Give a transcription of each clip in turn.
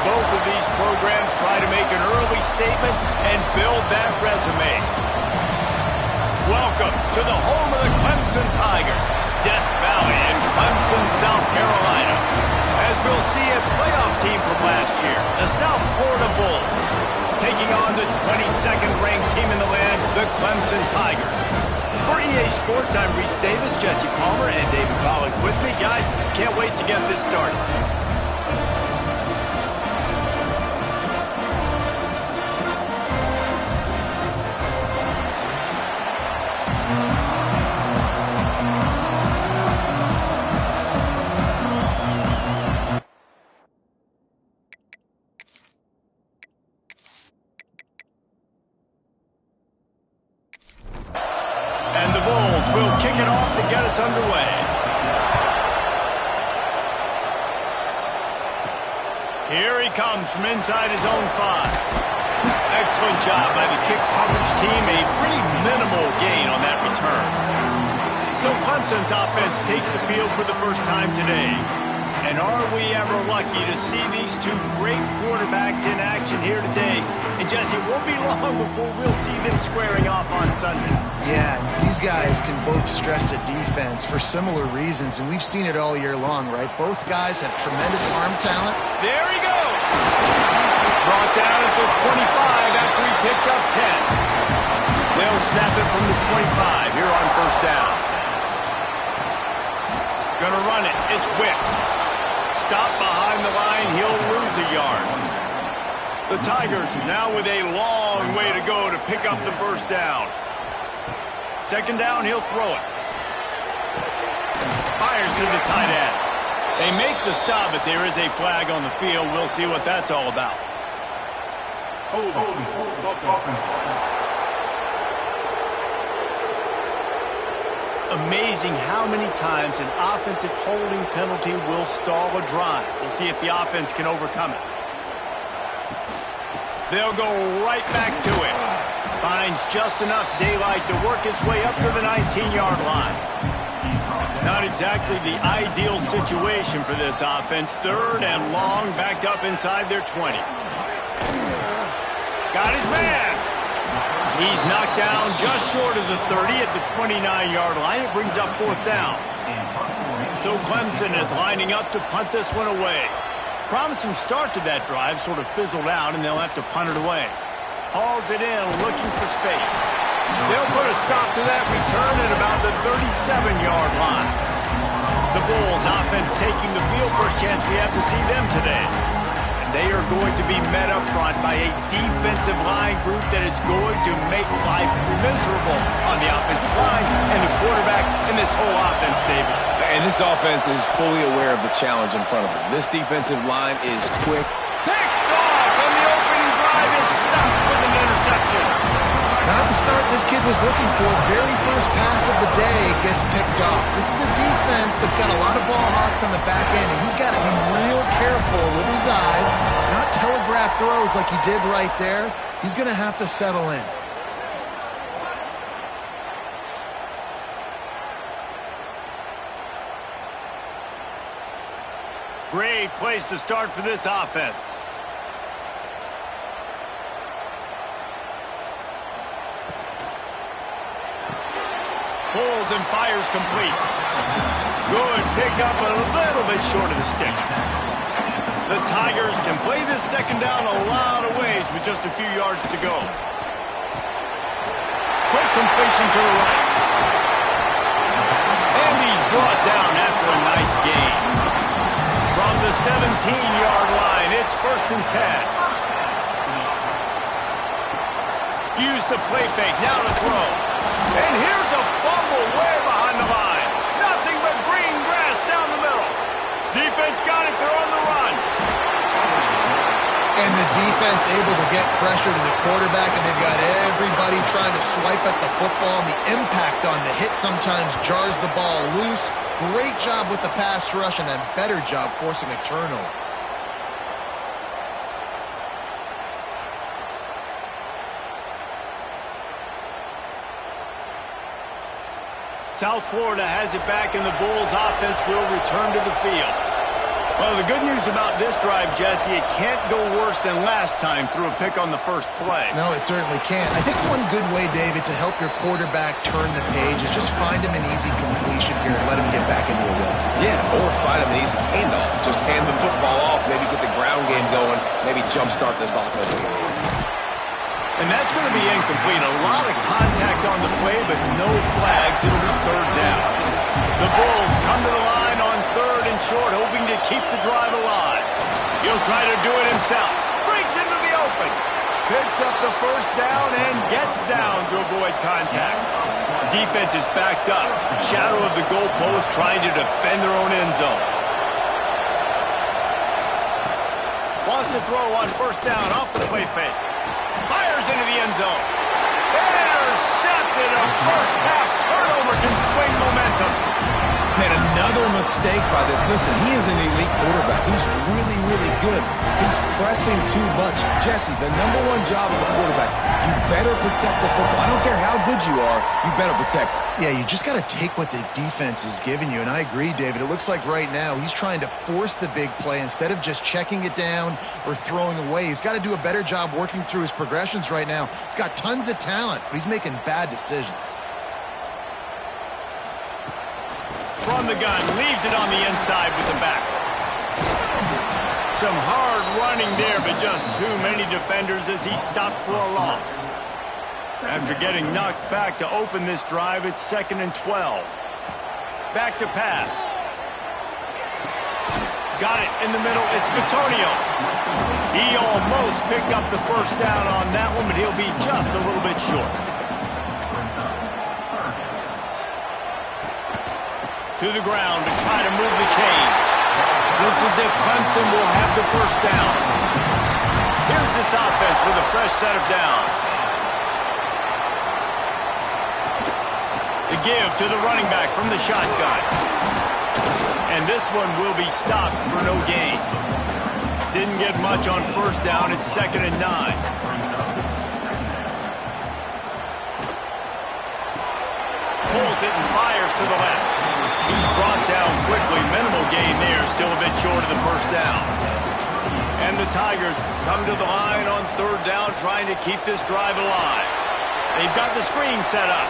Both of these programs try to make an early statement and build that resume. Welcome to the home of the Clemson Tigers, Death Valley in Clemson, South Carolina. As we'll see a playoff team from last year, the South Florida Bulls, taking on the 22nd ranked team in the land, the Clemson Tigers. For EA Sports, I'm Reese Davis, Jesse Palmer, and David Pollack with me. Guys, can't wait to get this started. And the Bulls will kick it off to get us underway. Here he comes from inside his own 5. Excellent job by the kick coverage team. A pretty minimal gain on that return. So Clemson's offense takes the field for the first time today. And are we ever lucky to see these two great quarterbacks in action here today? And Jesse, it won't be long before we'll see them squaring off on Sundays. Yeah, these guys can both stress a defense for similar reasons, and we've seen it all year long, right? Both guys have tremendous arm talent. There he goes! Brought down at the 25 after he picked up 10. They'll snap it from the 25 here on first down. Gonna run it. It's Wicks. Stop behind the line. He'll lose a yard. The Tigers now with a long way to go to pick up the first down. Second down, he'll throw it. Fires to the tight end. They make the stop, but there is a flag on the field. We'll see what that's all about. Amazing how many times an offensive holding penalty will stall a drive. We'll see if the offense can overcome it. They'll go right back to it. Finds just enough daylight to work his way up to the 19-yard line. Not exactly the ideal situation for this offense. Third and long, backed up inside their 20. Got his man. He's knocked down just short of the 30 at the 29-yard line. It brings up 4th down. So Clemson is lining up to punt this one away. Promising start to that drive, sort of fizzled out, and they'll have to punt it away. Hauls it in, looking for space. They'll put a stop to that return at about the 37-yard line. The Bulls offense taking the field. First chance we have to see them today. And they are going to be met up front by a defensive line group that is going to make life miserable on the offensive line and the quarterback in this whole offense, David. And this offense is fully aware of the challenge in front of them. This defensive line is quick. Picked off, and the opening drive is stopped with an interception. Not the start this kid was looking for. Very first pass of the day gets picked off. This is a defense that's got a lot of ball hawks on the back end, and he's got to be real careful with his eyes, not telegraph throws like he did right there. He's going to have to settle in. Great place to start for this offense. Pulls and fires complete. Good pick up, a little bit short of the sticks. The Tigers can play this second down a lot of ways with just a few yards to go. Quick completion to the right. And he's brought down after a nice gain. From the 17-yard line, it's 1st and 10. Use the play fake, now to throw. And here's a fumble way behind the line. Nothing but green grass down the middle. Defense got it, they're on the run. And the defense able to get pressure to the quarterback, and they've got everybody trying to swipe at the football, and the impact on the hit sometimes jars the ball loose. Great job with the pass rush, and a better job forcing a turnover. South Florida has it back, and the Bulls offense will return to the field. Well, the good news about this drive, Jesse, it can't go worse than last time through a pick on the first play. No, it certainly can't. I think one good way, David, to help your quarterback turn the page is just find him an easy completion here and let him get back into a rhythm. Yeah, or find him an easy handoff. Just hand the football off, maybe get the ground game going, maybe jumpstart this offense a little bit. And that's going to be incomplete. A lot of contact on the play, but no flags. It'll be 3rd down. The Bulls come to the line on 3rd and short, hoping to keep the drive alive. He'll try to do it himself. Breaks into the open. Picks up the 1st down and gets down to avoid contact. Defense is backed up. Shadow of the goalpost, trying to defend their own end zone. Wants to throw on 1st down off the play fake. Fires into the end zone. Intercepted. A first-half turnover can swing momentum. Man, another mistake by this. Listen, he is an elite quarterback. He's really, really good. He's pressing too much. Jesse, the #1 job of a quarterback, you better protect the football. I don't care how good you are, you better protect it. Yeah, you just got to take what the defense is giving you, and I agree, David. It looks like right now he's trying to force the big play instead of just checking it down or throwing away. He's got to do a better job working through his progressions right now. He's got tons of talent, but he's making bad decisions. From the gun, leaves it on the inside with the back. Some hard running there, but just too many defenders as he stopped for a loss. After getting knocked back to open this drive, it's 2nd and 12. Back to pass. Got it in the middle. It's Bitonio. He almost picked up the 1st down on that one, but he'll be just a little bit short. To the ground to try to move the chains. Looks as if Clemson will have the 1st down. Here's this offense with a fresh set of downs. The give to the running back from the shotgun. And this one will be stopped for no gain. Didn't get much on 1st down. It's 2nd and 9. Pulls it and fires to the left. He's brought down quickly. Minimal gain there. Still a bit short of the 1st down. And the Tigers come to the line on 3rd down, trying to keep this drive alive. They've got the screen set up.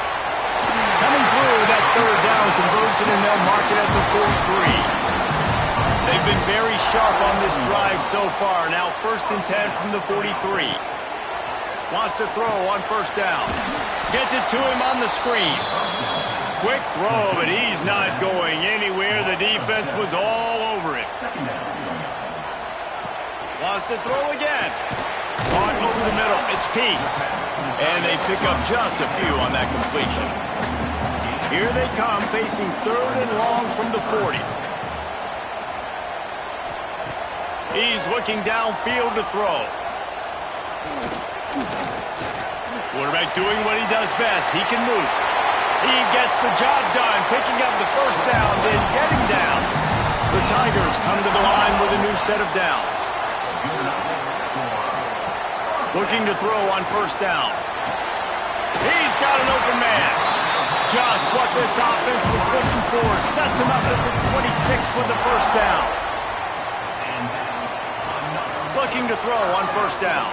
Coming through that third down conversion, and they'll mark it at the 43. They've been very sharp on this drive so far. Now 1st and 10 from the 43. Wants to throw on 1st down. Gets it to him on the screen. Quick throw, but he's not going anywhere. The defense was all over it. Wants to throw again. Caught over the middle. It's Peace. And they pick up just a few on that completion. Here they come, facing 3rd and long from the 40. He's looking downfield to throw. Quarterback doing what he does best. He can move. He gets the job done, picking up the 1st down, then getting down. The Tigers come to the line with a new set of downs. Looking to throw on 1st down. He's got an open man. Just what this offense was looking for. Sets him up at the 26 with the 1st down. Looking to throw on 1st down.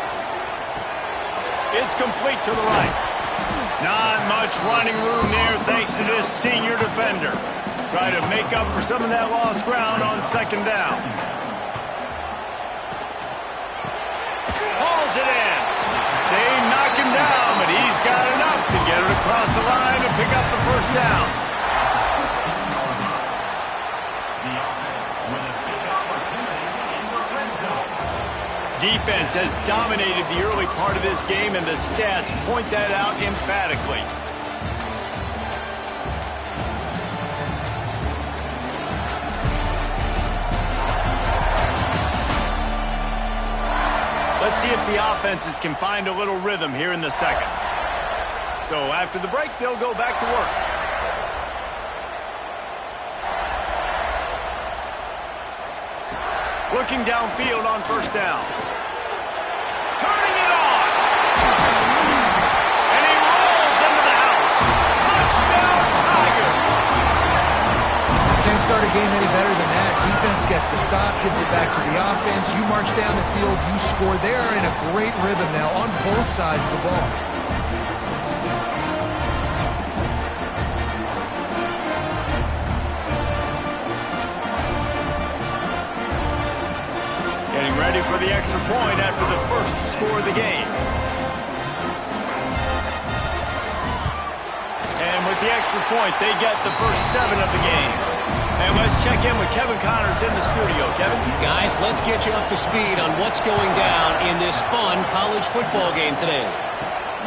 It's complete to the right. Not much running room there thanks to this senior defender. Try to make up for some of that lost ground on 2nd down. Hauls it in. They knock him down, but he's got enough to get it across the line and pick up the 1st down. Defense has dominated the early part of this game, and the stats point that out emphatically. Let's see if the offenses can find a little rhythm here in the 2nd. So after the break, they'll go back to work. Looking downfield on 1st down. Turning it on. And he rolls into the house. Touchdown, Tiger. Can't start a game any better than that. Defense gets the stop, gives it back to the offense. You march down the field, you score. They're in a great rhythm now on both sides of the ball. Getting ready for the extra point after the 1st score of the game. And with the extra point, they get the first 7 of the game. And let's check in with Kevin Connors in the studio. Kevin? Guys, let's get you up to speed on what's going down in this fun college football game today.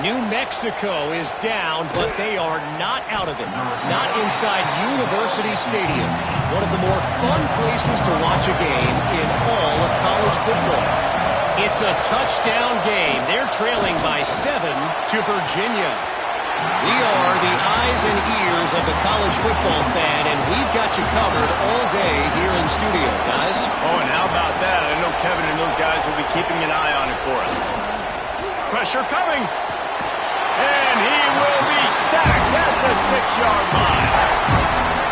New Mexico is down, but they are not out of it. Not inside University Stadium, one of the more fun places to watch a game in all of college football. It's a touchdown game. They're trailing by 7 to Virginia. We are the eyes and ears of the college football fan, and we've got you covered all day here in studio, guys. Oh, and how about that? I know Kevin and those guys will be keeping an eye on it for us. Pressure coming. And he will be sacked at the 6-yard line.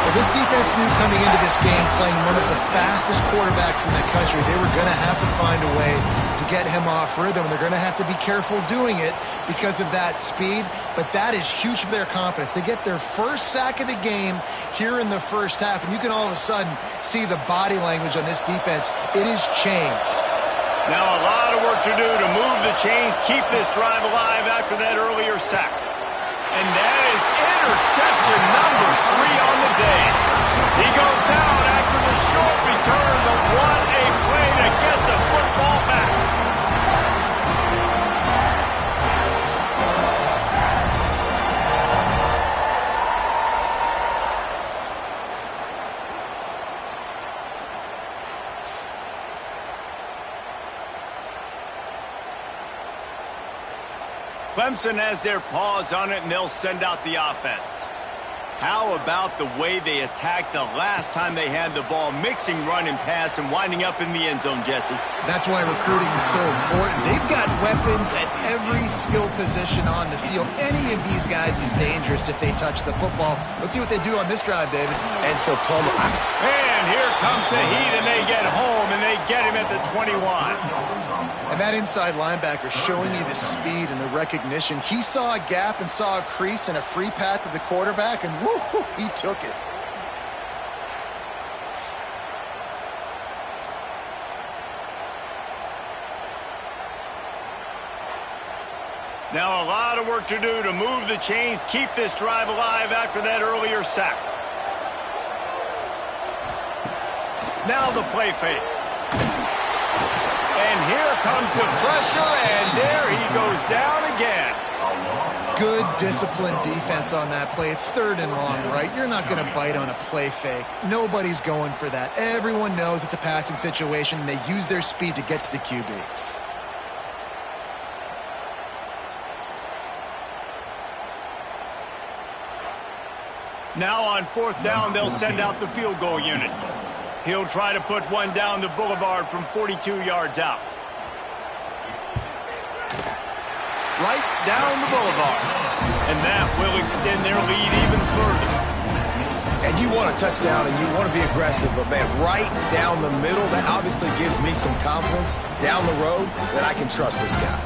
Well, this defense knew coming into this game, playing one of the fastest quarterbacks in the country, they were going to have to find a way to get him off rhythm. They're going to have to be careful doing it because of that speed, but that is huge for their confidence. They get their first sack of the game here in the 1st half, and you can all of a sudden see the body language on this defense. It has changed. Now a lot of work to do to move the chains, keep this drive alive after that earlier sack. And that is interception number 3 on the day. He goes down after the short return, but what a play to get the football back. Clemson has their paws on it, and they'll send out the offense. How about the way they attacked the last time they had the ball, mixing run and pass and winding up in the end zone, Jesse? That's why recruiting is so important. They've got weapons at every skill position on the field. Any of these guys is dangerous if they touch the football. Let's see what they do on this drive, David. And so, Palmer. And here comes the heat, and they get home, and they get him at the 21. And that inside linebacker showing you the speed and the recognition. He saw a gap and saw a crease and a free path to the quarterback, and woo, he took it. Now a lot of work to do to move the chains, keep this drive alive after that earlier sack. Now the play fake. And here comes the pressure, and there he goes down again. Good disciplined defense on that play. It's 3rd and long, right? You're not going to bite on a play fake. Nobody's going for that. Everyone knows it's a passing situation, and they use their speed to get to the QB. Now on 4th down, they'll send out the field goal unit. He'll try to put one down the boulevard from 42 yards out. Right down the boulevard. And that will extend their lead even further. And you want a touchdown and you want to be aggressive, but man, right down the middle, that obviously gives me some confidence down the road that I can trust this guy.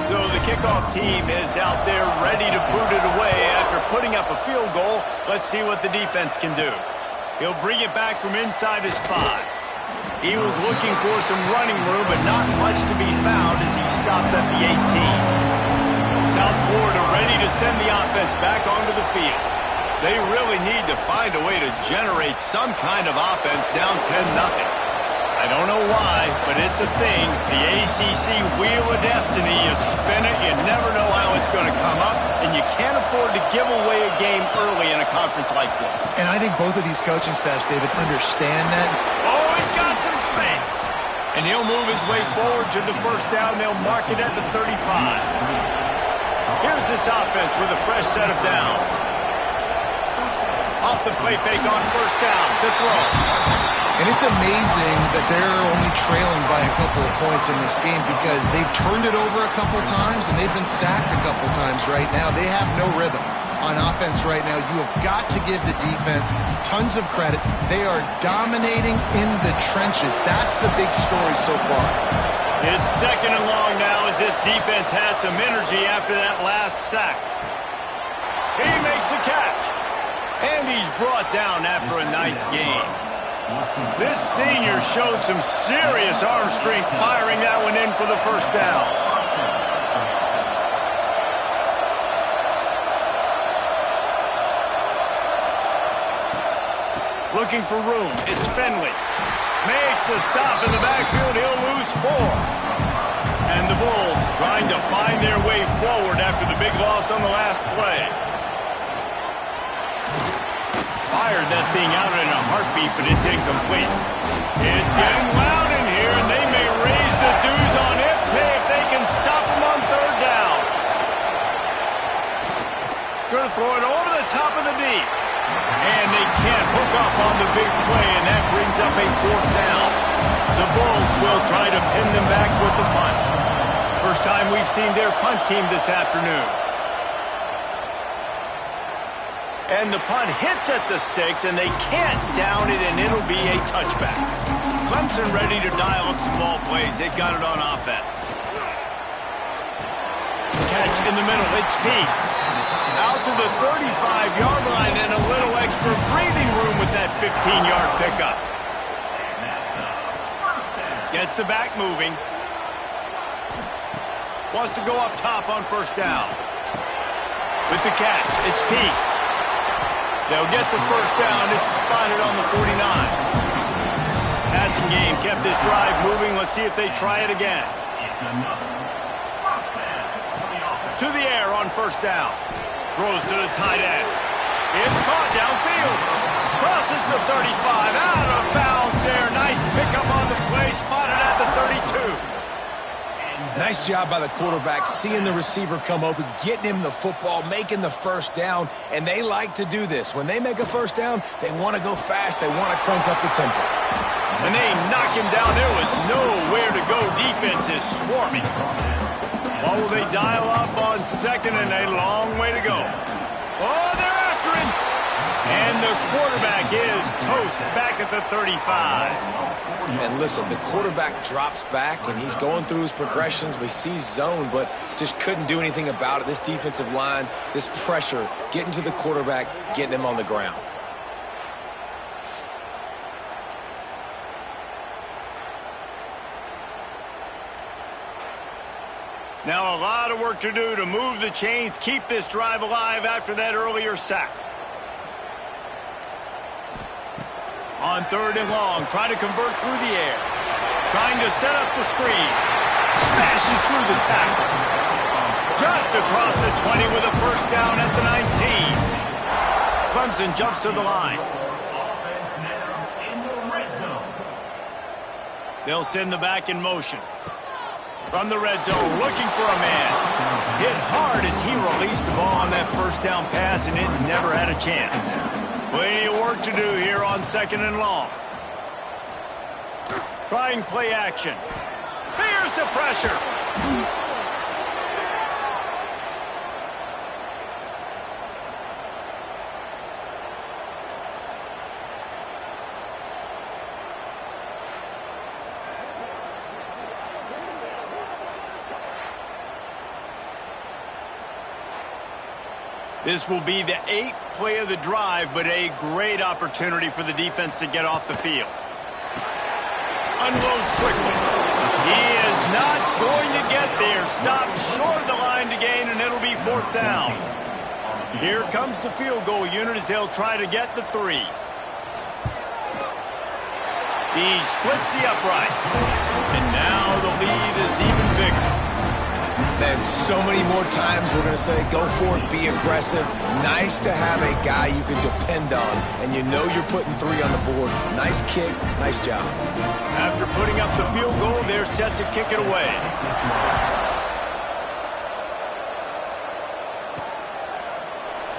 So the kickoff team is out there ready to boot it away after putting up a field goal. Let's see what the defense can do. He'll bring it back from inside his 5. He was looking for some running room, but not much to be found as he stopped at the 18. South Florida ready to send the offense back onto the field. They really need to find a way to generate some kind of offense down 10-0. I don't know why, but it's a thing. The ACC Wheel of Destiny, you spin it, you never know how it's going to come up, and you can't afford to give away a game early in a conference like this. And I think both of these coaching staffs, David, understand that. Oh, he's got some space. And he'll move his way forward to the 1st down. They'll mark it at the 35. Here's this offense with a fresh set of downs. Off the play fake on 1st down to throw. And it's amazing that they're only trailing by a couple of points in this game because they've turned it over a couple times and they've been sacked a couple times right now. They have no rhythm on offense right now. You have got to give the defense tons of credit. They are dominating in the trenches. That's the big story so far. It's 2nd and long now as this defense has some energy after that last sack. He makes the catch. And he's brought down after a nice game. This senior showed some serious arm strength firing that one in for the 1st down. Looking for room. It's Finley. Makes a stop in the backfield. He'll lose 4. And the Bulls trying to find their way forward after the big loss on the last play. Fired that thing out in a heartbeat, but it's incomplete. It's getting loud in here, and they may raise the dues on it if they can stop him on 3rd down. Going to throw it over the top of the deep. And they can't hook up on the big play, and that brings up a 4th down. The Bulls will try to pin them back with the punt. First time we've seen their punt team this afternoon. And the punt hits at the 6, and they can't down it, and it'll be a touchback. Clemson ready to dial up some ball plays. They've got it on offense. Catch in the middle. It's Peace. Out to the 35-yard line, and a little extra breathing room with that 15-yard pickup. Gets the back moving. Wants to go up top on 1st down. With the catch, it's Peace. They'll get the 1st down. It's spotted on the 49. Passing game kept this drive moving. Let's see if they try it again. To the air on 1st down. Throws to the tight end. It's caught downfield. Crosses the 35. Out of bounds there. Nice pickup on the play. Spotted at the 32. Nice job by the quarterback, seeing the receiver come open, getting him the football, making the 1st down, and they like to do this. When they make a 1st down, they want to go fast. They want to crank up the tempo. When they knock him down, there was nowhere to go. Defense is swarming. What will they dial up on 2nd, and a long way to go. Oh, they're after him. And the quarterback is toast back at the 35. And listen, the quarterback drops back, and he's going through his progressions. We see zone, but just couldn't do anything about it. This defensive line, this pressure, getting to the quarterback, getting him on the ground. Now a lot of work to do to move the chains, keep this drive alive after that earlier sack. On 3rd and long, try to convert through the air. Trying to set up the screen. Smashes through the tackle. Just across the 20 with a first down at the 19. Clemson jumps to the line. They'll send the back in motion. From the red zone, looking for a man. Hit hard as he released the ball on that first down pass, and it never had a chance. Plenty of work to do here on 2nd and long. Trying play action. Here's the pressure. This will be the 8th play of the drive, but a great opportunity for the defense to get off the field. Unloads quickly. He is not going to get there. Stopped short of the line to gain, and it'll be 4th down. Here comes the field goal unit as they'll try to get the 3. He splits the uprights. And now the lead is even bigger. And so many more times we're going to say, go for it, be aggressive. Nice to have a guy you can depend on, and you know you're putting 3 on the board. Nice kick, nice job. After putting up the field goal, they're set to kick it away.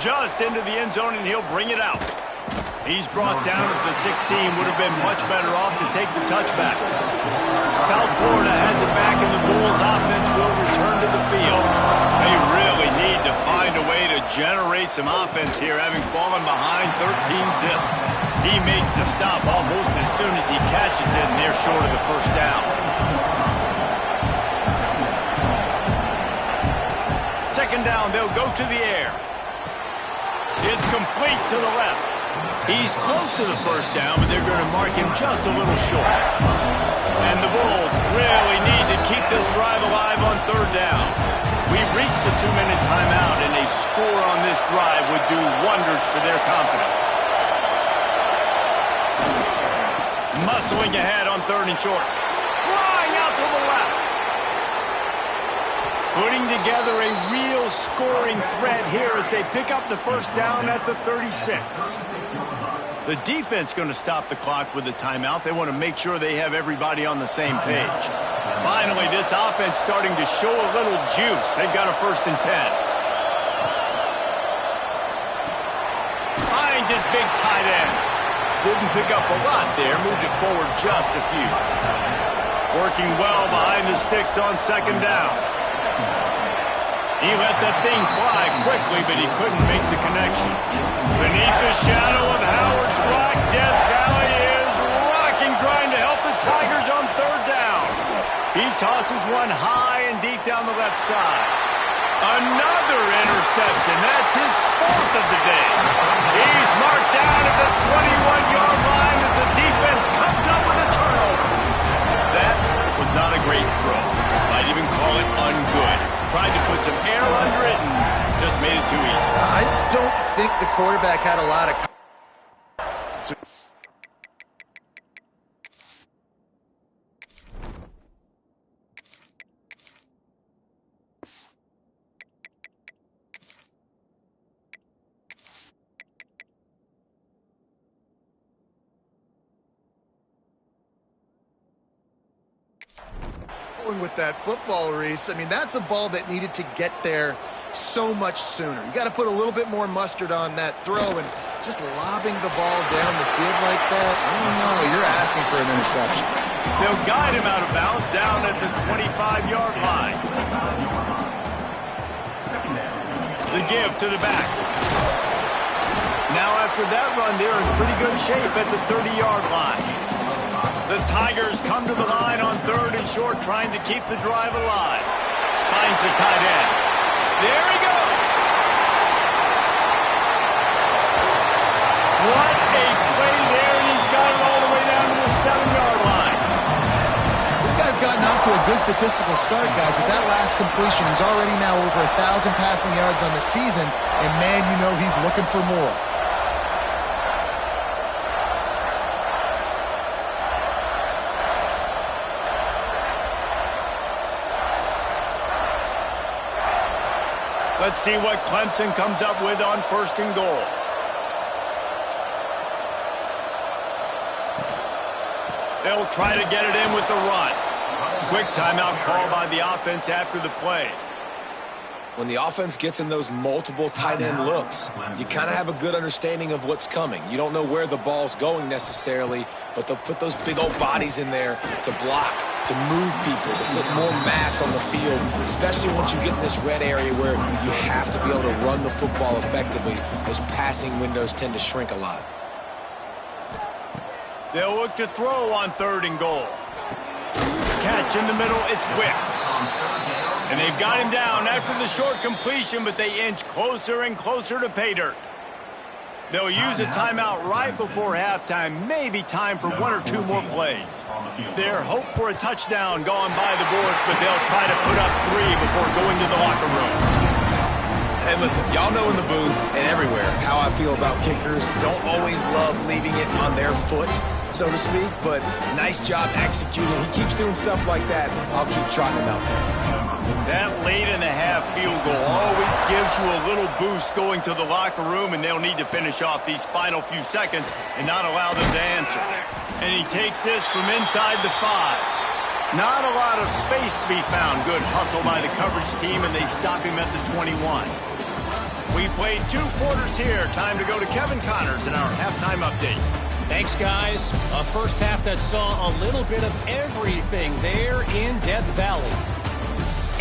Just into the end zone, and he'll bring it out. He's brought down at the 16. Would have been much better off to take the touchback. South Florida has it back, and the Bulls offense will return to the field. They really need to find a way to generate some offense here, having fallen behind 13-zip. He makes the stop almost as soon as he catches it, and they're short of the first down. 2nd down, they'll go to the air. It's complete to the left. He's close to the first down, but they're going to mark him just a little short. And the Bulls really need to keep this drive alive on 3rd down. We've reached the 2-minute timeout, and a score on this drive would do wonders for their confidence. Muscling ahead on 3rd and short. Flying out to the left. Putting together a real scoring threat here as they pick up the first down at the 36. The defense going to stop the clock with a timeout. They want to make sure they have everybody on the same page. Finally, this offense starting to show a little juice. They've got a 1st and 10. Finds his big tight end. Didn't pick up a lot there. Moved it forward just a few. Working well behind the sticks on 2nd down. He let that thing fly quickly, but he couldn't make the connection. Beneath the shadow of Howard's Rock, Death Valley is rocking, trying to help the Tigers on 3rd down. He tosses one high and deep down the left side. Another interception. That's his 4th of the day. He's marked down at the 21-yard line as the defense comes up with a turnover. That was not a great throw. Might even call it ungood. Tried to put some air under it and just made it too easy. I don't think the quarterback had a lot of... with that football, Reese. I mean, that's a ball that needed to get there so much sooner. You got to put a little bit more mustard on that throw, and just lobbing the ball down the field like that, I don't know. You're asking for an interception. They'll guide him out of bounds down at the 25-yard line. The give to the back. Now after that run, they're in pretty good shape at the 30-yard line. The Tigers come to the line on 3rd and short, trying to keep the drive alive. Finds the tight end. There he goes. What a play there, and he's got it all the way down to the 7-yard line. This guy's gotten off to a good statistical start, guys. With that last completion, he's already now over 1,000 passing yards on the season, and man, you know he's looking for more. Let's see what Clemson comes up with on 1st and goal. They'll try to get it in with the run. Quick timeout call by the offense after the play. When the offense gets in those multiple tight end looks, you kind of have a good understanding of what's coming. You don't know where the ball's going necessarily, but they'll put those big old bodies in there to block, to move people, to put more mass on the field, especially once you get in this red area where you have to be able to run the football effectively. Those passing windows tend to shrink a lot. They'll look to throw on 3rd and goal. Catch in the middle, it's Wicks. And they've got him down after the short completion, but they inch closer and closer to pay dirt. They'll use a timeout right before halftime, maybe time for 1 or 2 more plays. Their hope for a touchdown gone by the boards, but they'll try to put up 3 before going to the locker room. And listen, y'all know in the booth and everywhere how I feel about kickers. Don't always love leaving it on their foot, so to speak, but nice job executing. He keeps doing stuff like that. I'll keep trotting him out there. That late-in-the-half field goal always gives you a little boost going to the locker room, and they'll need to finish off these final few seconds and not allow them to answer. And he takes this from inside the 5. Not a lot of space to be found. Good hustle by the coverage team, and they stop him at the 21. We played 2 quarters here. Time to go to Kevin Connors in our halftime update. Thanks, guys. A first half that saw a little bit of everything there in Death Valley.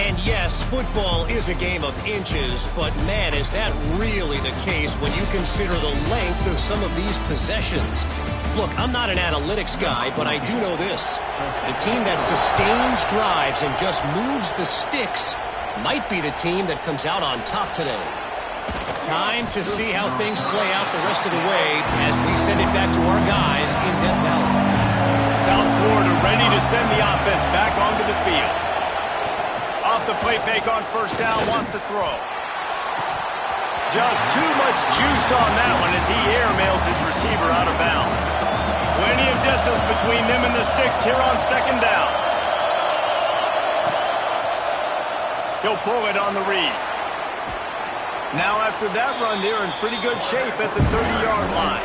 And yes, football is a game of inches, but man, is that really the case when you consider the length of some of these possessions. Look, I'm not an analytics guy, but I do know this. The team that sustains drives and just moves the sticks might be the team that comes out on top today. Time to see how things play out the rest of the way as we send it back to our guys in Death Valley. South Florida ready to send the offense back onto the field. Off the play fake on 1st down, wants to throw. Just too much juice on that one as he airmails his receiver out of bounds. Plenty of distance between them and the sticks here on 2nd down. He'll pull it on the read. Now after that run, they're in pretty good shape at the 30-yard line.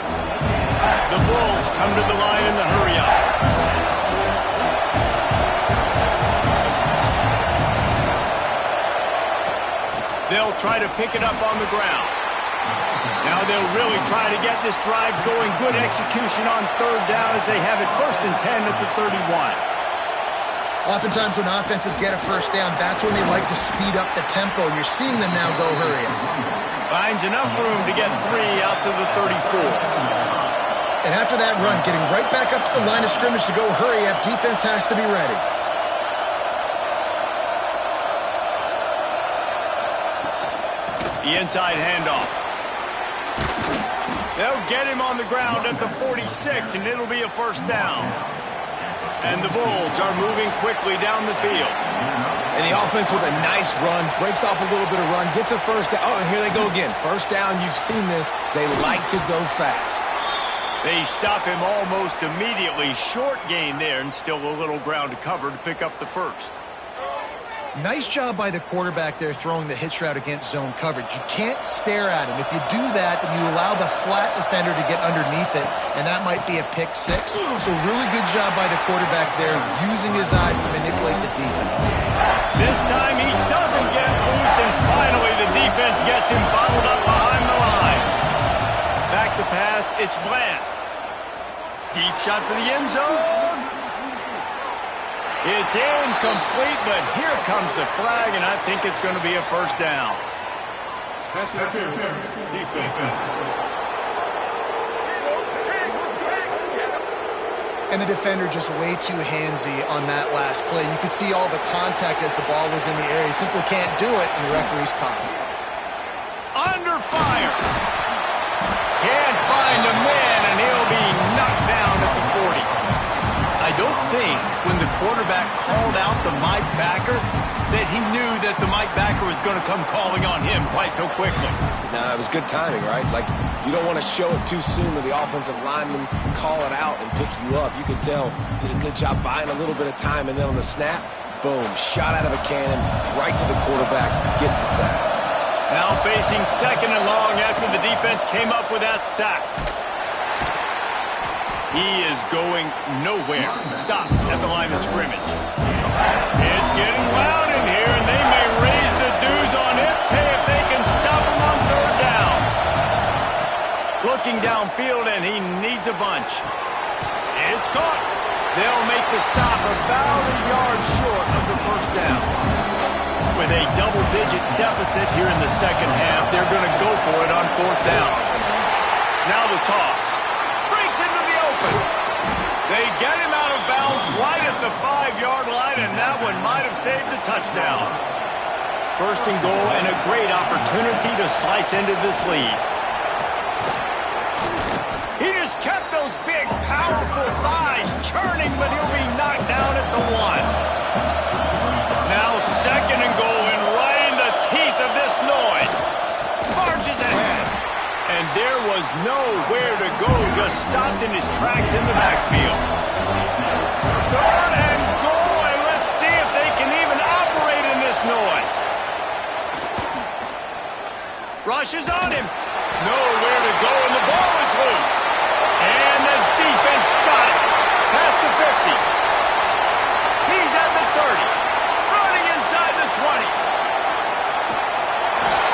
The Bulls come to the line in the hurry-up. They'll try to pick it up on the ground. Now they'll really try to get this drive going. Good execution on 3rd down as they have it 1st and 10 at the 31. Oftentimes when offenses get a 1st down, that's when they like to speed up the tempo. You're seeing them now go hurry up. Finds enough room to get 3 out to the 34. And after that run, getting right back up to the line of scrimmage to go hurry up, defense has to be ready. The inside handoff. They'll get him on the ground at the 46, and it'll be a 1st down. And the Bulls are moving quickly down the field. And the offense with a nice run, breaks off a little bit of run, gets a 1st down. Oh, and here they go again. 1st down, you've seen this. They like to go fast. They stop him almost immediately. Short gain there, and still a little ground to cover to pick up the 1st. Nice job by the quarterback there throwing the hitch route against zone coverage. You can't stare at him. If you do that, then you allow the flat defender to get underneath it, and that might be a pick 6. So really good job by the quarterback there using his eyes to manipulate the defense. This time he doesn't get loose, and finally the defense gets him bottled up behind the line. Back to pass, it's Bland. Deep shot for the end zone. It's incomplete, but here comes the flag, and I think it's going to be a 1st down. And the defender just way too handsy on that last play. You could see all the contact as the ball was in the air. He simply can't do it, and the referee's caught him. Under fire. Can't find a man, and he'll be knocked down at the 40. I don't think when the quarterback called out the Mike backer that he knew that the Mike backer was going to come calling on him quite so quickly. Nah, it was good timing, right? Like, you don't want to show it too soon to the offensive lineman, call it out, and pick you up. You could tell, did a good job buying a little bit of time, and then on the snap, boom, shot out of a cannon, right to the quarterback, gets the sack. Now facing second and long after the defense came up with that sack. He is going nowhere. Stop at the line of scrimmage. It's getting loud in here, and they may raise the dues on him if they can stop him on third down. Looking downfield, and he needs a bunch. It's caught. They'll make the stop about a yard short of the first down. With a double-digit deficit here in the second half, they're going to go for it on fourth down. Now the toss. Breaks into the open. They get him out of bounds right at the 5-yard line, and that one might have saved a touchdown. First and goal, and a great opportunity to slice into this lead. He just kept those big, powerful thighs churning, but he'll be knocked down at the 1. Now second and goal, and right in the teeth of this noise. Marches ahead. And there was nowhere to go, just stopped in his tracks in the backfield. Third and goal, and let's see if they can even operate in this noise. Rushes on him. Nowhere to go, and the ball is loose. And the defense got it. Past the 50. He's at the 30. Running inside the 20.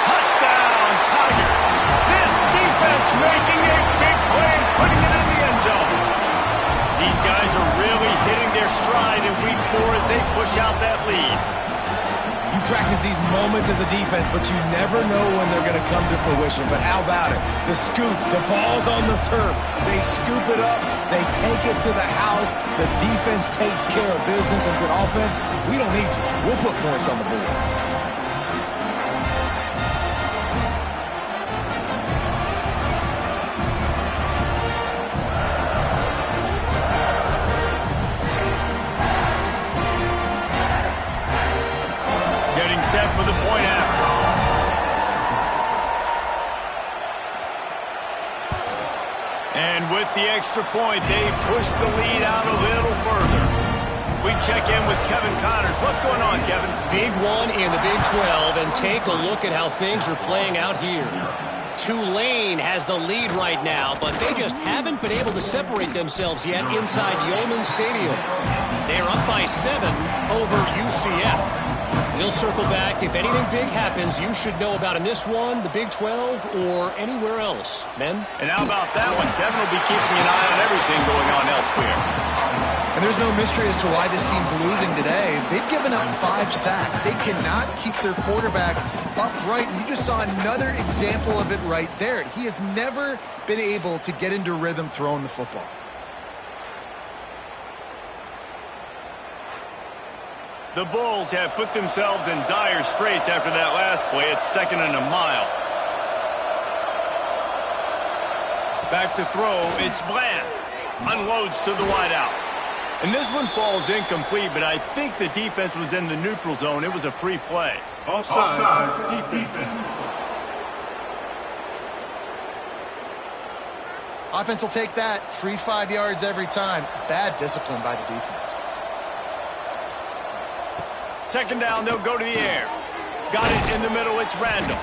Touchdown, Tigers. This defense making a big play and putting it in the end zone. These guys are really hitting their stride in week 4 as they push out that lead. You practice these moments as a defense, but you never know when they're going to come to fruition. But how about it? The scoop, the ball's on the turf. They scoop it up. They take it to the house. The defense takes care of business. As an offense, we don't need to. We'll put points on the board. Set for the point after. And with the extra point, they push the lead out a little further. We check in with Kevin Connors. What's going on, Kevin? Big one in the Big 12, and take a look at how things are playing out here. Tulane has the lead right now, but they just haven't been able to separate themselves yet inside Yeoman Stadium. They're up by 7 over UCF. We'll circle back. If anything big happens, you should know about in this one, the Big 12, or anywhere else. Men? And how about that one? Kevin will be keeping an eye on everything going on elsewhere. And there's no mystery as to why this team's losing today. They've given up 5 sacks. They cannot keep their quarterback upright. You just saw another example of it right there. He has never been able to get into rhythm throwing the football. The Bulls have put themselves in dire straits after that last play. It's 2nd and a mile. Back to throw. It's Bland. Unloads to the wideout. And this one falls incomplete, but I think the defense was in the neutral zone. It was a free play. Offside defense. Offense will take that. Free 5 yards every time. Bad discipline by the defense. Second down, they'll go to the air. Got it in the middle, it's Randall.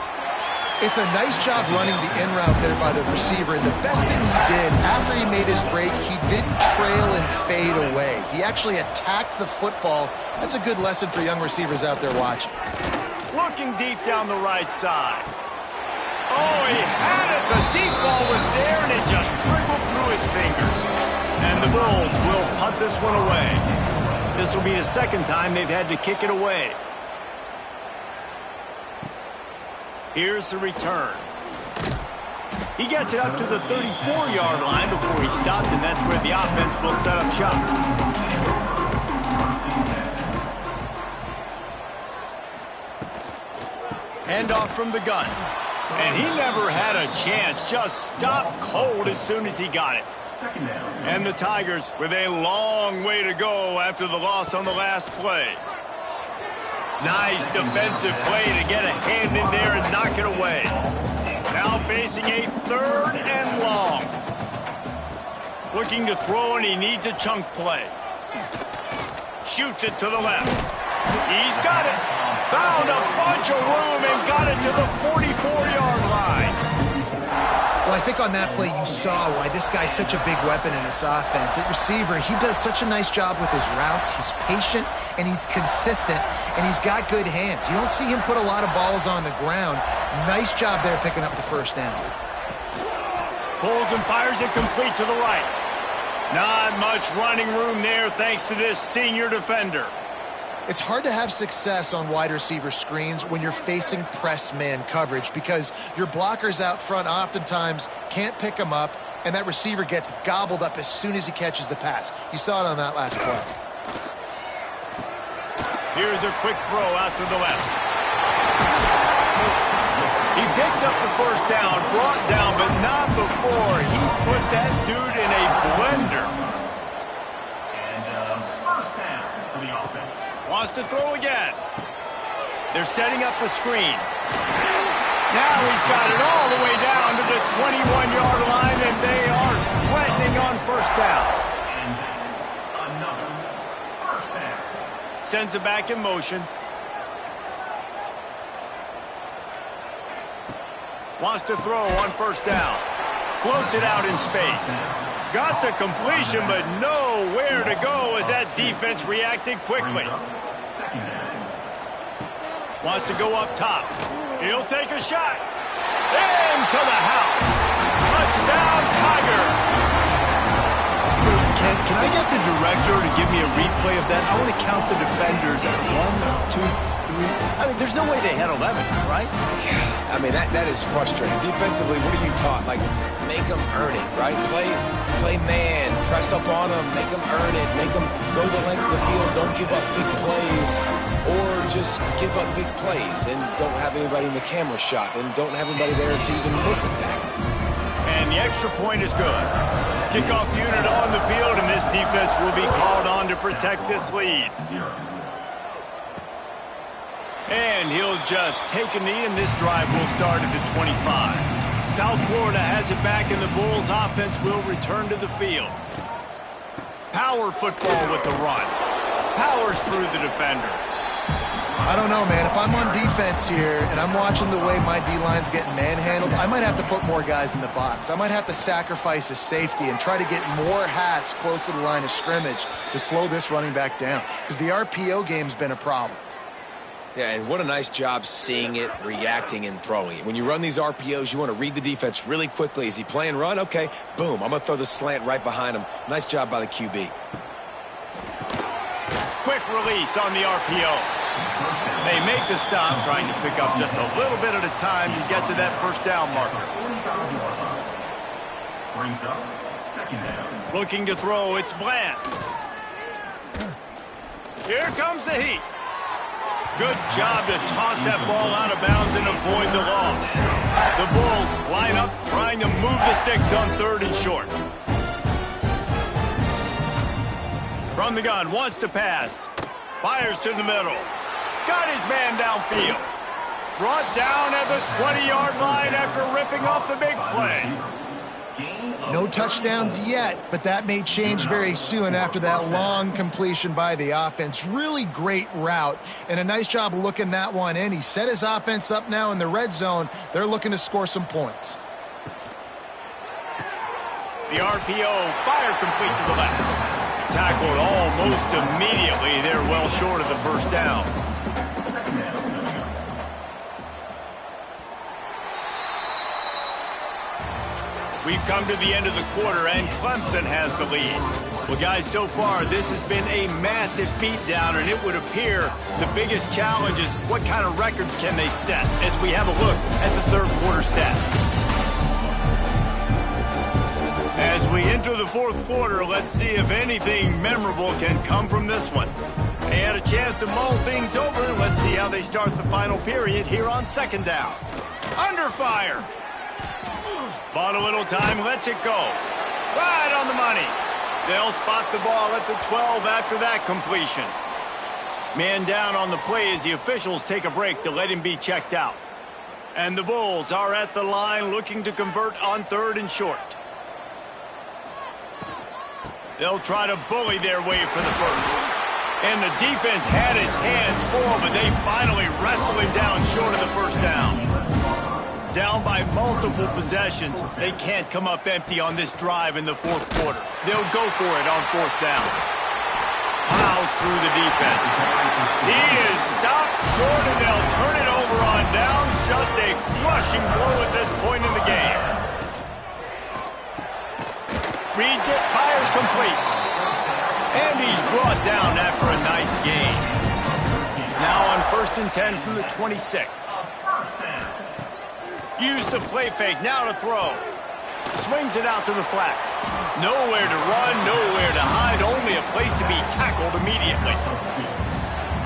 It's a nice job running the in route there by the receiver. And the best thing he did after he made his break, he didn't trail and fade away. He actually attacked the football. That's a good lesson for young receivers out there watching. Looking deep down the right side. Oh, he had it. The deep ball was there, and it just trickled through his fingers. And the Bulls will punt this one away. This will be the second time they've had to kick it away. Here's the return. He gets it up to the 34-yard line before he stopped, and that's where the offense will set up shop. Handoff from the gun. And he never had a chance. Just stopped cold as soon as he got it. And the Tigers with a long way to go after the loss on the last play. Nice defensive play to get a hand in there and knock it away. Now facing a 3rd and long. Looking to throw, and he needs a chunk play. Shoots it to the left. He's got it. Found a bunch of room and got it to the 44-yard line. Well, I think on that play you saw why this guy's such a big weapon in this offense. At receiver, he does such a nice job with his routes. He's patient, and he's consistent, and he's got good hands. You don't see him put a lot of balls on the ground. Nice job there picking up the first down. Pulls and fires it complete to the right. Not much running room there thanks to this senior defender. It's hard to have success on wide receiver screens when you're facing press man coverage because your blockers out front oftentimes can't pick them up, and that receiver gets gobbled up as soon as he catches the pass. You saw it on that last play. Here's a quick throw out to the left. He picks up the first down, brought down, but not before he put that dude in a blender. And first down for the offense. Wants to throw again. They're setting up the screen. Now he's got it all the way down to the 21-yard line, and they are threatening on first down. And that's another first down. Sends it back in motion. Wants to throw on first down. Floats it out in space. Got the completion, but nowhere to go as that defense reacted quickly. Wants to go up top. He'll take a shot. Into the house. Touchdown, Tiger. Can I get the director to give me a replay of that? I want to count the defenders at 1, 2, 3. I mean, there's no way they had 11, right? I mean, that is frustrating. Defensively, what are you taught? Like, make them earn it, right? Play man, press up on them, make them earn it, make them go the length of the field, don't give up big plays, or just give up big plays and don't have anybody in the camera shot and don't have anybody there to even miss a tackle. And the extra point is good. Kickoff unit on the field, and this defense will be called on to protect this lead. And he'll just take a knee, and this drive will start at the 25. South Florida has it back, and the Bulls offense will return to the field. Power football with the run. Powers through the defender. I don't know, man. If I'm on defense here and I'm watching the way my D-line's getting manhandled, I might have to put more guys in the box. I might have to sacrifice a safety and try to get more hats close to the line of scrimmage to slow this running back down because the RPO game's been a problem. Yeah, and what a nice job seeing it, reacting, and throwing it. When you run these RPOs, you want to read the defense really quickly. Is he playing run? Okay, boom. I'm going to throw the slant right behind him. Nice job by the QB. Quick release on the RPO. They make the stop, trying to pick up just a little bit at a time to get to that first down marker. Brings up second down. Looking to throw, it's Bland. Here comes the heat. Good job to toss that ball out of bounds and avoid the loss. The Bulls line up, trying to move the sticks on 3rd and short. From the gun, wants to pass. Fires to the middle. Got his man downfield. Brought down at the 20-yard line after ripping off the big play. No touchdowns yet, but that may change very soon after that long completion by the offense. Really great route, and a nice job looking that one in. He set his offense up now in the red zone. They're looking to score some points. The RPO, fire complete to the left. Tackled almost immediately. They're well short of the first down. We've come to the end of the quarter, and Clemson has the lead. Well, guys, so far, this has been a massive beatdown, and it would appear the biggest challenge is what kind of records can they set as we have a look at the third quarter stats. As we enter the fourth quarter, let's see if anything memorable can come from this one. They had a chance to mull things over. Let's see how they start the final period here on second down. Under fire. Bought a little time, lets it go. Right on the money. They'll spot the ball at the 12 after that completion. Man down on the play as the officials take a break to let him be checked out. And the Bulls are at the line looking to convert on third and short. They'll try to bully their way for the first. And the defense had its hands full, but they finally wrestle him down short of the first down. Down by multiple possessions, they can't come up empty on this drive in the fourth quarter. They'll go for it on fourth down. Plows through the defense. He is stopped short, and they'll turn it over on downs. Just a crushing blow at this point in the game. Reads it, fires complete. And he's brought down after a nice gain. Now on 1st and 10 from the 26. Use the play fake, now to throw. Swings it out to the flat. Nowhere to run, nowhere to hide, only a place to be tackled immediately.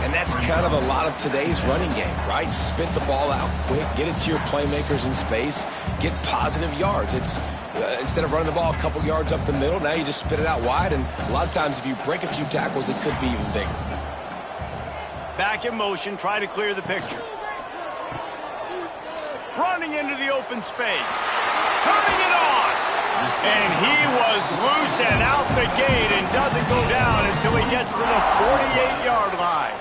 And that's kind of a lot of today's running game, right? Spit the ball out quick, get it to your playmakers in space, get positive yards. It's instead of running the ball a couple yards up the middle, now you just spit it out wide, and a lot of times if you break a few tackles, it could be even bigger. Back in motion, try to clear the picture. Running into the open space. Turning it on. And he was loose and out the gate and doesn't go down until he gets to the 48-yard line.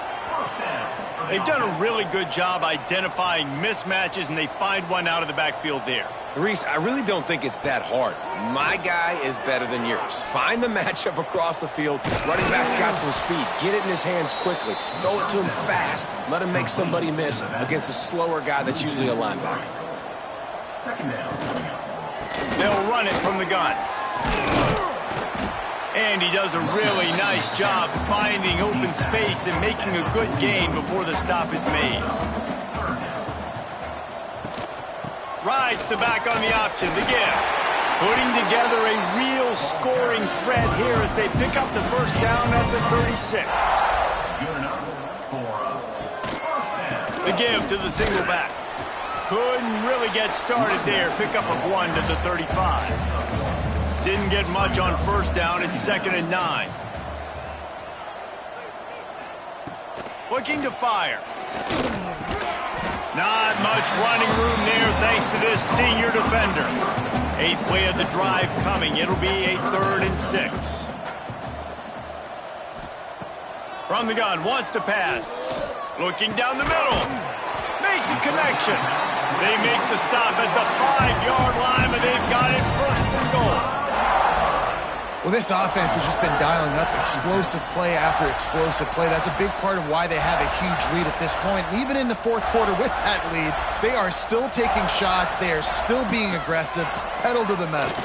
They've done a really good job identifying mismatches, and they find one out of the backfield there. Reese, I really don't think it's that hard. My guy is better than yours. Find the matchup across the field. Running back's got some speed. Get it in his hands quickly. Throw it to him fast. Let him make somebody miss against a slower guy that's usually a linebacker. Second down. They'll run it from the gun. And he does a really nice job finding open space and making a good gain before the stop is made. Rides the back on the option, the give. Putting together a real scoring threat here as they pick up the first down at the 36. Good enough for first down. The give to the single back. Couldn't really get started there. Pick up of 1 to the 35. Didn't get much on first down. It's 2nd and 9. Looking to fire. Not much running room there thanks to this senior defender. 8th play of the drive coming. It'll be a 3rd and 6. From the gun, wants to pass. Looking down the middle. Makes a connection. They make the stop at the 5-yard line, but they've got it 1st and goal. Well, this offense has just been dialing up explosive play after explosive play. That's a big part of why they have a huge lead at this point. And even in the fourth quarter with that lead, they are still taking shots. They are still being aggressive. Pedal to the metal.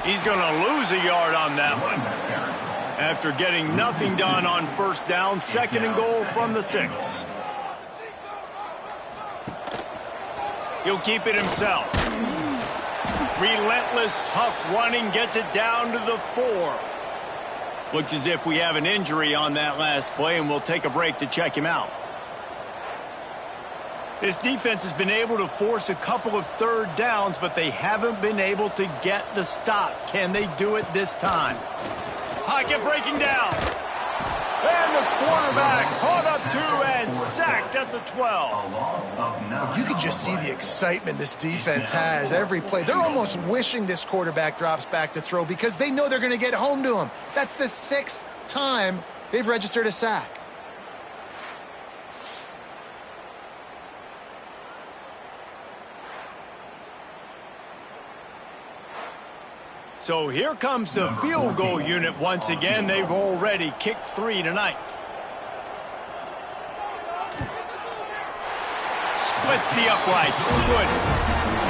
He's going to lose a yard on that one. After getting nothing done on first down, 2nd and goal from the 6. He'll keep it himself. Relentless, tough running, gets it down to the 4. Looks as if we have an injury on that last play, and we'll take a break to check him out. This defense has been able to force a couple of 3rd downs, but they haven't been able to get the stop. Can they do it this time? Pocket breaking down. And the quarterback caught up 2 and sacked at the 12. You can just see the excitement this defense has every play. They're almost wishing this quarterback drops back to throw because they know they're going to get home to him. That's the 6th time they've registered a sack. So here comes the field goal unit once again. They've already kicked 3 tonight. Splits the uprights. Good.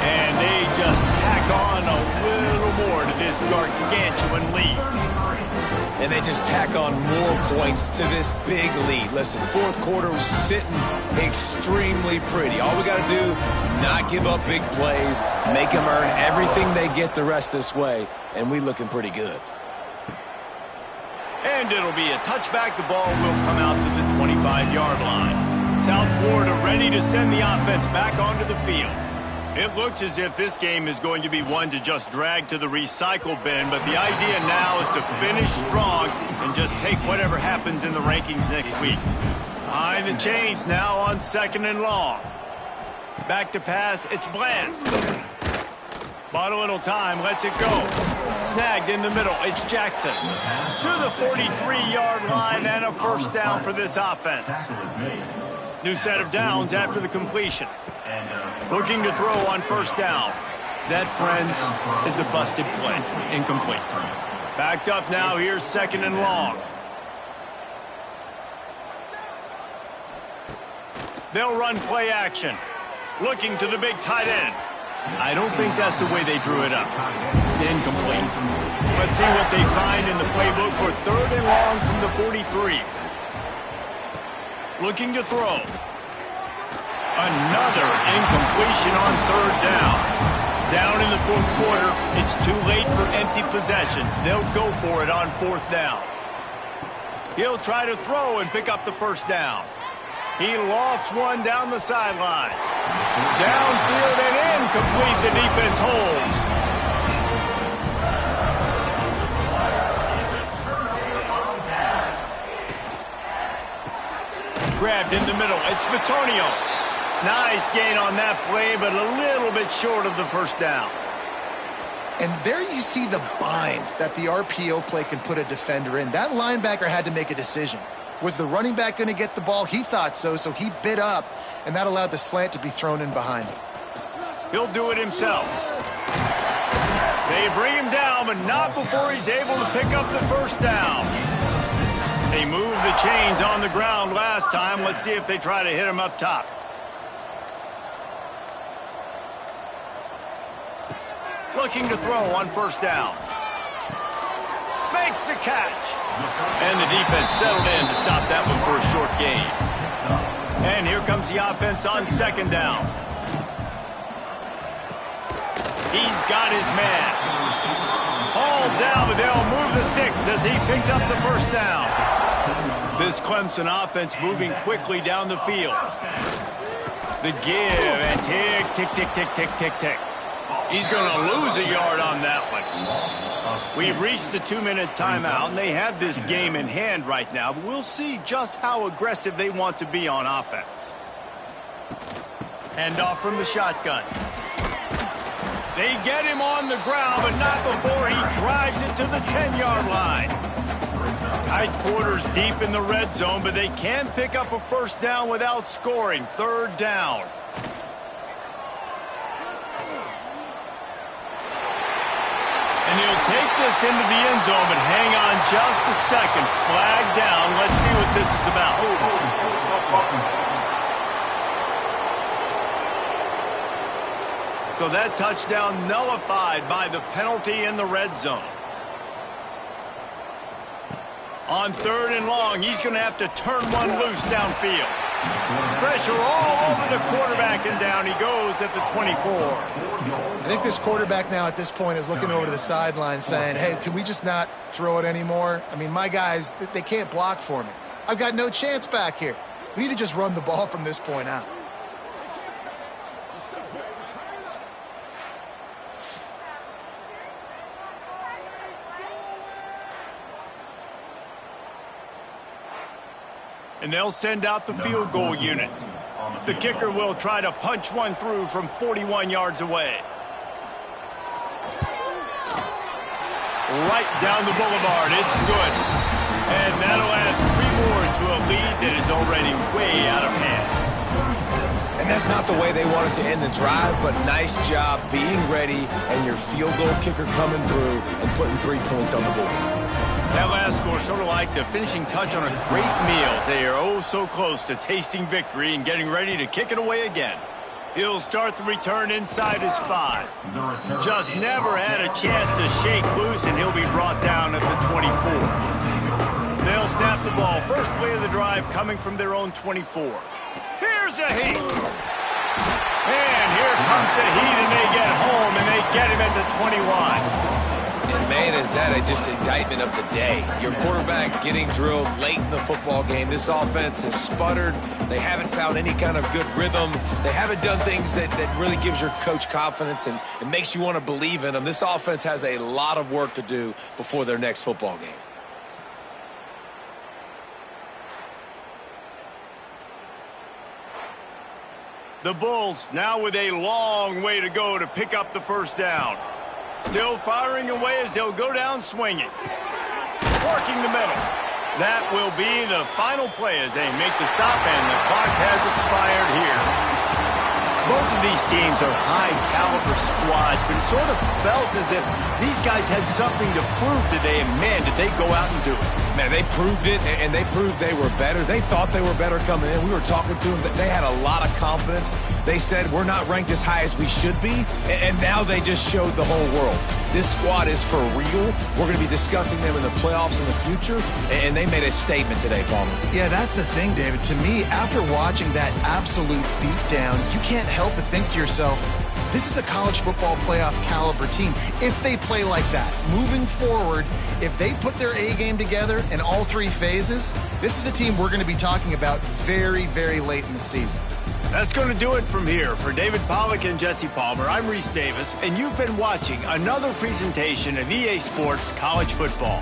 And they just tack on a little more to this gargantuan lead. and they just tack on more points to this big lead. Listen, fourth quarter was sitting extremely pretty. All we got to do, not give up big plays, make them earn everything they get the rest this way, and we looking pretty good. And it'll be a touchback. The ball will come out to the 25-yard line. South Florida ready to send the offense back onto the field. It looks as if this game is going to be one to just drag to the recycle bin, but the idea now is to finish strong and just take whatever happens in the rankings next week. Behind the chains now on 2nd and long. Back to pass, it's Bland. Bought a little time, lets it go. Snagged in the middle, it's Jackson. To the 43-yard line and a first down for this offense. New set of downs after the completion. Looking to throw on first down. That, friends, is a busted play. Incomplete. Backed up now, here's 2nd and long. They'll run play action. Looking to the big tight end. I don't think that's the way they drew it up. Incomplete. Let's see what they find in the playbook for 3rd and long from the 43. Looking to throw. Another incompletion on 3rd down. Down in the 4th quarter, it's too late for empty possessions. They'll go for it on 4th down. He'll try to throw and pick up the first down. He lofts one down the sideline. Downfield and incomplete. The defense holds. Grabbed in the middle. It's Vitonio. Nice gain on that play, but a little bit short of the first down. And there you see the bind that the RPO play can put a defender in. That linebacker had to make a decision. Was the running back going to get the ball? He thought so, so he bit up, and that allowed the slant to be thrown in behind him. He'll do it himself. They bring him down, but not before he's able to pick up the first down. They moved the chains on the ground last time. Let's see if they try to hit him up top. Looking to throw on first down. Makes the catch. And the defense settled in to stop that one for a short gain. And here comes the offense on 2nd down. He's got his man. Hauled down, but they'll move the sticks as he picks up the first down. This Clemson offense moving quickly down the field. The give and tick, tick, tick, tick, tick, tick, tick. He's going to lose a yard on that one. We've reached the 2-minute timeout, and they have this game in hand right now, but we'll see just how aggressive they want to be on offense. Handoff from the shotgun. They get him on the ground, but not before he drives it to the 10-yard line. Tight quarters deep in the red zone, but they can pick up a first down without scoring. 3rd down. And he'll take this into the end zone, but hang on just a second. Flag down. Let's see what this is about. So that touchdown nullified by the penalty in the red zone. On 3rd and long, he's going to have to turn one loose downfield. Pressure all over the quarterback, and down he goes at the 24. I think this quarterback now at this point is looking over to the sideline saying, hey, can we just not throw it anymore? I mean, my guys, they can't block for me. I've got no chance back here. We need to just run the ball from this point out. And they'll send out the field goal unit. The kicker will try to punch one through from 41 yards away. Right down the boulevard. It's good. And that'll add 3 more to a lead that is already way out of hand. And that's not the way they wanted to end the drive, but nice job being ready and your field goal kicker coming through and putting 3 points on the board. That last score sort of like the finishing touch on a great meal. They are oh so close to tasting victory and getting ready to kick it away again. He'll start the return inside his 5. Just never had a chance to shake loose, and he'll be brought down at the 24. snap the ball. First play of the drive coming from their own 24. Here's a heat. And here comes the heat, and they get home, and they get him at the 21. And, man, is that just indictment of the day. Your quarterback getting drilled late in the football game. This offense has sputtered. They haven't found any kind of good rhythm. They haven't done things that really gives your coach confidence and it makes you want to believe in them. This offense has a lot of work to do before their next football game. The Bulls now with a long way to go to pick up the first down. Still firing away as they'll go down swinging. Working the middle. That will be the final play as they make the stop, and the clock has expired here. Both of these teams are high-caliber squads, but it sort of felt as if these guys had something to prove today, and, man, did they go out and do it. Man, they proved it, and they proved they were better. They thought they were better coming in. We were talking to them. They had a lot of confidence. They said, we're not ranked as high as we should be, and now they just showed the whole world. This squad is for real. We're going to be discussing them in the playoffs in the future, and they made a statement today, Palmer. Yeah, that's the thing, David. To me, after watching that absolute beatdown, you can't help but think to yourself, this is a college football playoff caliber team. If they play like that, moving forward, if they put their A game together in all three phases, this is a team we're going to be talking about very, very late in the season. That's going to do it from here. For David Pollack and Jesse Palmer, I'm Reese Davis, and you've been watching another presentation of EA Sports College Football.